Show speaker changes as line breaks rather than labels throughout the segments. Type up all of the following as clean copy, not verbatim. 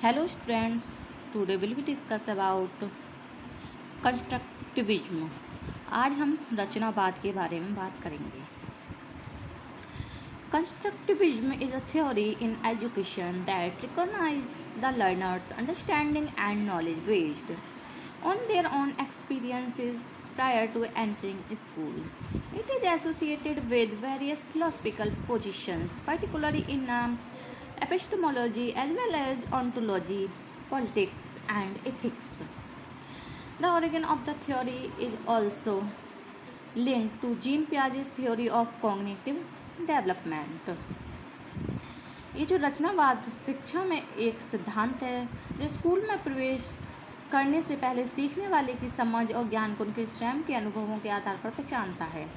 Hello students, today will we discuss about constructivism. आज हम रचनावाद के बारे में बात करेंगे। Constructivism is a theory in education that recognizes the learner's understanding and knowledge based on their own experiences prior to entering school. It is associated with various philosophical positions, particularly in epistemology as well as ontology, politics, and ethics. The origin of the theory is also linked to Jean Piaget's theory of cognitive development. ये जो रचनावाद शिक्षा में एक सिद्धांत है जो school में प्रवेश करने से पहले सीखने वाले की समझ और ज्ञान को उनके स्वयं के अनुभवों के आधार पर पहचानता है।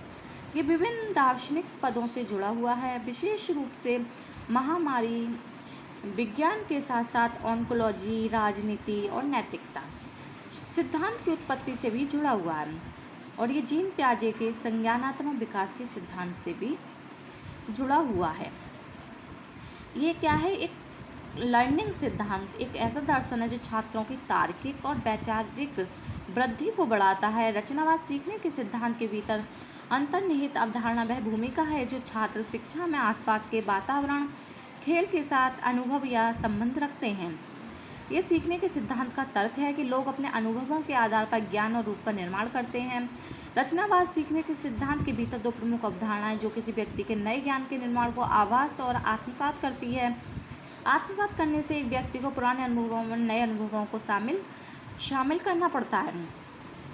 ये विभिन्न दार्शनिक पदों से जुड़ा हुआ है, विशेष रूप से महामारी विज्ञान के साथ साथ ऑन्कोलॉजी, राजनीति और नैतिकता सिद्धांत की उत्पत्ति से भी जुड़ा हुआ है और ये जीन प्याजे के संज्ञानात्मक विकास के सिद्धांत से भी जुड़ा हुआ है। ये क्या है? एक लर्निंग सिद्धांत एक ऐसा दर्शन है जो छात्रों की तार्किक और वैचारिक वृद्धि को बढ़ाता है। रचनावाद सीखने के सिद्धांत के भीतर अंतर्निहित अवधारणा वह भूमिका है जो छात्र शिक्षा में आसपास के वातावरण, खेल के साथ अनुभव या संबंध रखते हैं। ये सीखने के सिद्धांत का तर्क है कि लोग अपने अनुभवों के आधार पर ज्ञान और रूप का निर्माण करते हैं। रचनावाद सीखने के सिद्धांत के भीतर दो प्रमुख अवधारणाएं जो किसी व्यक्ति के नए ज्ञान के निर्माण को आभास और आत्मसात करती है। आत्मसात करने से एक व्यक्ति को पुराने अनुभवों में नए अनुभवों को शामिल करना पड़ता है।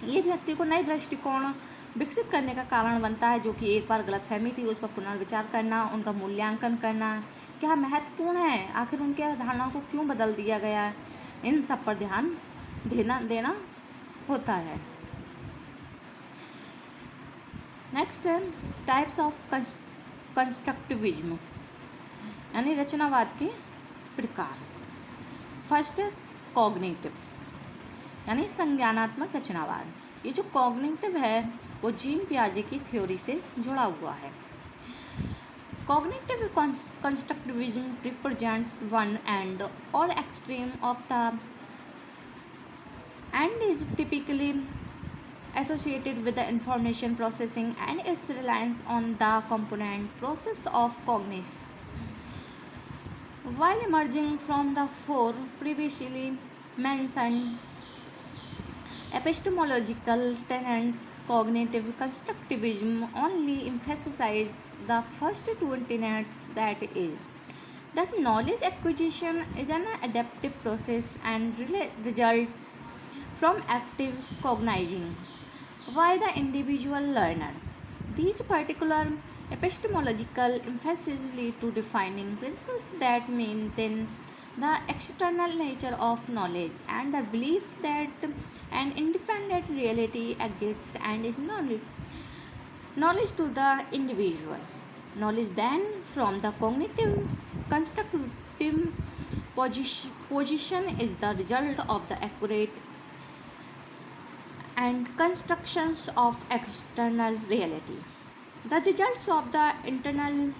ये व्यक्ति को नए दृष्टिकोण विकसित करने का कारण बनता है जो कि एक बार गलतफहमी थी उस पर पुनर्विचार करना, उनका मूल्यांकन करना, क्या महत्वपूर्ण है, आखिर उनकी अवधारणाओं को क्यों बदल दिया गया है, इन सब पर ध्यान देना होता है। नेक्स्ट है टाइप्स ऑफ कंस्ट्रक्टिविज्म यानी रचनावाद के प्रकार। फर्स्ट है कॉग्निटिव यानी संज्ञानात्मक रचनावाद। ये जो कॉग्निटिव है वो जीन पियाजे की थ्योरी से जुड़ा हुआ है। Cognitive constructivism represents one end or extreme of the and is typically associated with the information processing and its reliance on the component process of cognition. While emerging from the four previously mentioned epistemological tenets, cognitive constructivism only emphasizes the first two tenets, that knowledge acquisition is an adaptive process and results from active cognizing by the individual learner. These particular epistemological emphases lead to defining principles that maintain the external nature of knowledge and the belief that an independent reality exists and is knowledge to the individual. Knowledge then from the cognitive constructive position is the result of the accurate and constructions of external reality. The results of the internal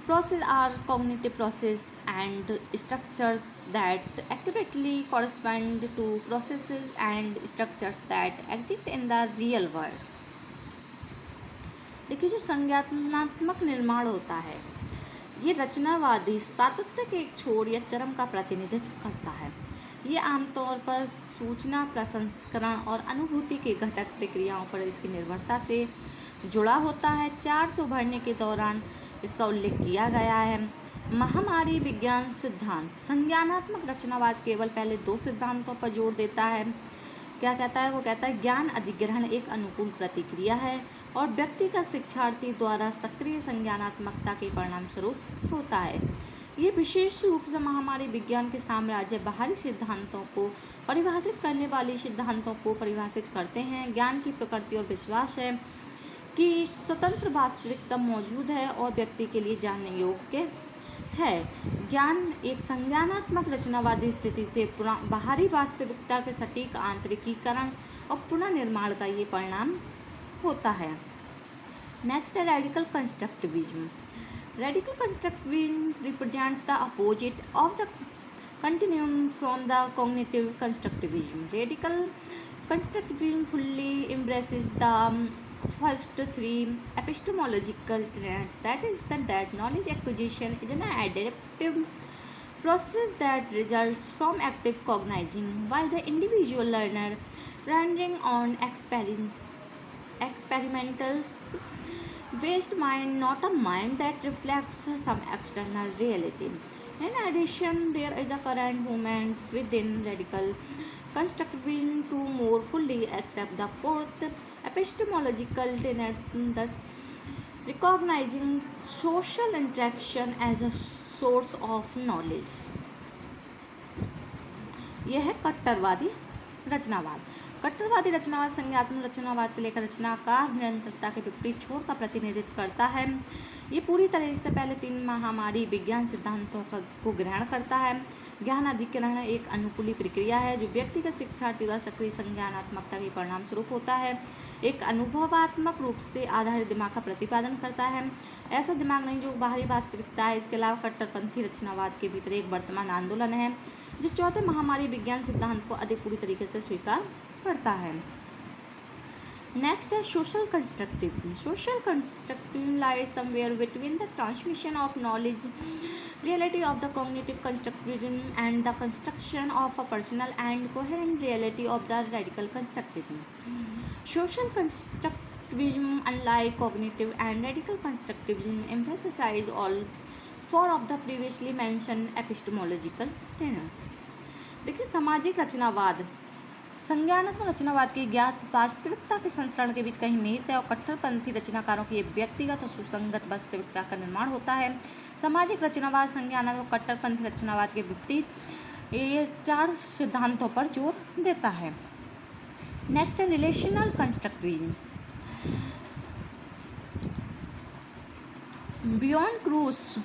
process are cognitive process and structures that accurately correspond to processes and structures that exist in the real world. देखिए जो संज्ञानात्मक निर्माण होता है ये रचनावादी सातत्य के एक छोर या चरम का प्रतिनिधित्व करता है। ये आमतौर पर सूचना प्रसंस्करण और अनुभूति के घटक प्रक्रियाओं पर इसकी निर्भरता से जुड़ा होता है। 400 उभरने के दौरान इसका उल्लेख किया गया है। महामारी विज्ञान सिद्धांत संज्ञानात्मक रचनावाद केवल पहले दो सिद्धांतों पर जोर देता है। क्या कहता है? वो कहता है ज्ञान अधिग्रहण एक अनुकूल प्रतिक्रिया है और व्यक्ति का शिक्षार्थी द्वारा सक्रिय संज्ञानात्मकता के परिणाम स्वरूप होता है। ये विशेष रूप से महामारी विज्ञान के साम्राज्य बाहरी सिद्धांतों को परिभाषित करने वाले सिद्धांतों को परिभाषित करते हैं। ज्ञान की प्रकृति और विश्वास है कि स्वतंत्र वास्तविकता मौजूद है और व्यक्ति के लिए जानने योग्य है। ज्ञान एक संज्ञानात्मक रचनावादी स्थिति से बाहरी वास्तविकता के सटीक आंतरिकीकरण और पुनर्निर्माण का ये परिणाम होता है। नेक्स्ट है radical constructivism. Radical constructivism represents the opposite of the Continuum from the cognitive constructivism. Radical constructivism fully embraces the first three epistemological tenets, that is, that knowledge acquisition is an adaptive process that results from active cognizing by the individual learner, rendering on experimental waste mind, not a mind that reflects some external reality. In addition, there is a current movement within radical constructivism to more fully accept the fourth epistemological tenet, thus recognizing social interaction as a source of knowledge. यह है कट्टरवादी रचनावाद। कट्टरवादी रचनावाद संज्ञात्मक रचनावाद से लेकर रचनाकार निरंतरता के विपरीत छोर का प्रतिनिधित्व करता है। ये पूरी तरह से पहले 3 महामारी विज्ञान सिद्धांतों को ग्रहण करता है। ज्ञान अधिग्रहण एक अनुकूली प्रक्रिया है जो व्यक्तिगत शिक्षार्थी द्वारा सक्रिय संज्ञानात्मकता के परिणाम स्वरूप होता है। एक अनुभवात्मक रूप से आधारित दिमाग का प्रतिपादन करता है, ऐसा दिमाग नहीं जो बाहरी वास्तविकता है। इसके अलावा कट्टरपंथी रचनावाद के भीतर एक वर्तमान आंदोलन है जो चौथे महामारी विज्ञान सिद्धांत को अधिक पूरी तरीके से स्वीकार करता है। नेक्स्ट है social constructivism. Social constructivism lies somewhere between the transmission of knowledge reality of the cognitive constructivism and the construction of a personal and coherent reality of the radical constructivism. Social constructivism, unlike cognitive and radical constructivism, emphasizes all 4 of the previously mentioned epistemological tenets. देखिए, सामाजिक रचनावाद संज्ञानात्मक रचनावाद की ज्ञात वास्तविकता के संस्करण के बीच कहीं निहित है और कट्टरपंथी रचनाकारों की व्यक्तिगत और सुसंगत वास्तविकता का निर्माण होता है। सामाजिक रचनावाद संज्ञानात्मक कट्टरपंथी रचनावाद के विपरीत ये 4 सिद्धांतों पर जोर देता है। नेक्स्ट है रिलेशनल कंस्ट्रक्टिविज्म। बियॉन्ड क्रूस,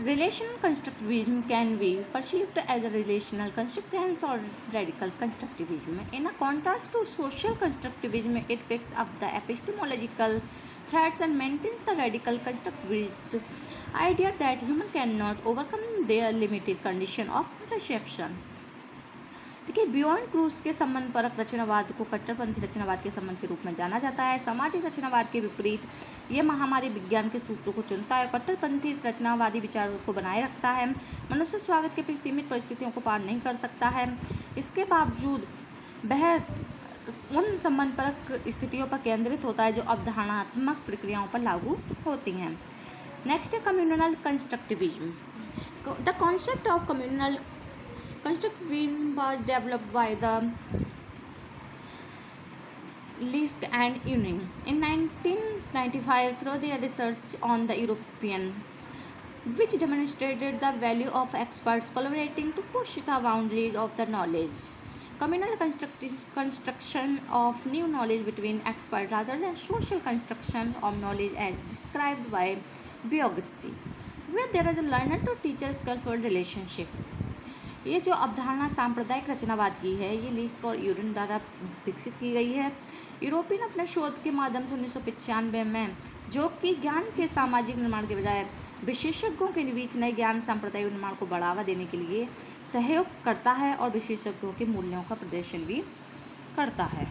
relational constructivism can be perceived as a relational consequence or radical constructivism. In a contrast to social constructivism, it picks up the epistemological threads and maintains the radical constructivist idea that humans cannot overcome their limited condition of perception. देखिए, beyond क्रूस के संबंध परक रचनावाद को कट्टरपंथी रचनावाद के संबंध के रूप में जाना जाता है। सामाजिक रचनावाद के विपरीत ये महामारी विज्ञान के सूत्रों को चुनता है। कट्टरपंथी रचनावादी विचारों को बनाए रखता है। मनुष्य स्वागत के बीच सीमित परिस्थितियों को पार नहीं कर सकता है। इसके बावजूद वह उन संबंध परक स्थितियों पर केंद्रित होता है जो अवधारणात्मक प्रक्रियाओं पर लागू होती हैं। नेक्स्ट है communal constructivism. The concept of communal constructivism was developed by the Lisk and Ewing in 1995 through their research on the European, which demonstrated the value of experts collaborating to push the boundaries of the knowledge. Communal construction of new knowledge between experts rather than social construction of knowledge as described by Vygotsky, where there is a learner to teacher skillful relationship. ये जो अवधारणा सांप्रदायिक रचनावाद की है, ये Lisk और urine द्वारा विकसित की गई है। यूरोपियन अपने शोध के माध्यम से 1995 में, जो कि ज्ञान के सामाजिक निर्माण के बजाय विशेषज्ञों के बीच नए ज्ञान सांप्रदायिक निर्माण को बढ़ावा देने के लिए सहयोग करता है और विशेषज्ञों के मूल्यों का प्रदर्शन भी करता है।